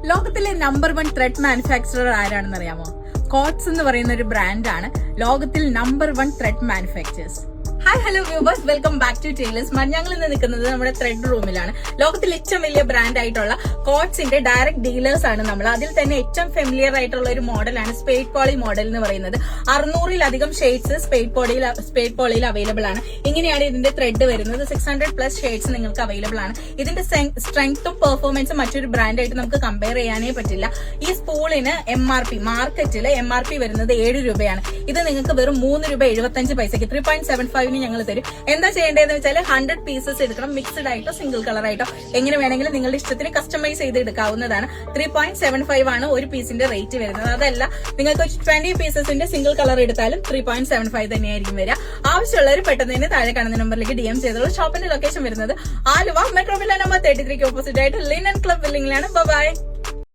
ലോകത്തിലെ number 1 thread manufacturer ആരാണെന്ന് അറിയാമോ? കോട്സ് എന്ന് പറയുന്ന ഒരു ബ്രാൻഡാണ് ലോകത്തിൽ number 1 thread manufacturers. Hi hello viewers, welcome back to tailors mart. ഞങ്ങൾ ഇന്ന് നിൽക്കുന്നത് നമ്മുടെ ത്രെഡ് റൂമിലാണ്. ലോകത്തിലെ ഏറ്റവും വലിയ ബ്രാൻഡ് ആയിട്ടുള്ള കോട്സിന്റെ ഡയറക്ട് ഡീലേഴ്സ് ആണ് നമ്മൾ. അതിൽ തന്നെ ഏറ്റവും ഫെമിലിയർ ആയിട്ടുള്ള ഒരു മോഡലാണ് സ്പേഡ് പോളി മോഡൽ എന്ന് പറയുന്നത്. 600-ലധികം ഷെയ്ഡ്സ് സ്പേഡ് പോളിയിൽ അവൈലബിൾ ആണ്. ഇങ്ങനെയാണ് ഇതിന്റെ ത്രെഡ് വരുന്നത്. 600+ ഷെയ്ഡ്സ് നിങ്ങൾക്ക് അവൈലബിൾ ആണ്. ഇതിന്റെ സ്ട്രെങ്ത്തും പെർഫോമൻസും മറ്റൊരു ബ്രാൻഡായിട്ട് നമുക്ക് കമ്പയർ ചെയ്യാനേ പറ്റില്ല. ഈ സ്പൂളിന് മാർക്കറ്റിൽ MRP വരുന്നത് 7 രൂപയാണ്. ഇത് നിങ്ങൾക്ക് വെറും 3 രൂപ 75 പൈസക്ക് 3.75 ഞങ്ങൾ തരും. എന്താ ചെയ്യേണ്ടതെന്ന് വെച്ചാൽ 100 പീസസ് എടുക്കണം. മിക്സ്ഡ് ആയിട്ടോ സിംഗിൾ കളർ ആയിട്ടോ എങ്ങനെ വേണമെങ്കിലും നിങ്ങളുടെ ഇഷ്ടത്തിന് കസ്റ്റമൈസ് ചെയ്ത് എടുക്കാവുന്നതാണ്. 3.75 ആണ് ഒരു പീസിന്റെ റേറ്റ് വരുന്നത്. അതല്ല നിങ്ങൾക്ക് 20 പീസസിന്റെ സിംഗിൾ കളർ എടുത്താലും 3.75 തന്നെയായിരിക്കും വരിക. ആവശ്യമുള്ളവർ പെട്ടെന്ന് തന്നെ താഴെ കാണുന്ന നമ്പറിലേക്ക് DM ചെയ്തോളൂ. ഷോപ്പിന്റെ ലൊക്കേഷൻ വരുന്നത് ആലുവ മെട്രോപില്ല നമ്പർ 33 ഓപ്പോസിറ്റ് ആയിട്ട് ലിനൻ ക്ലബ് ബിൽഡിംഗിലാണ്. ബൈ.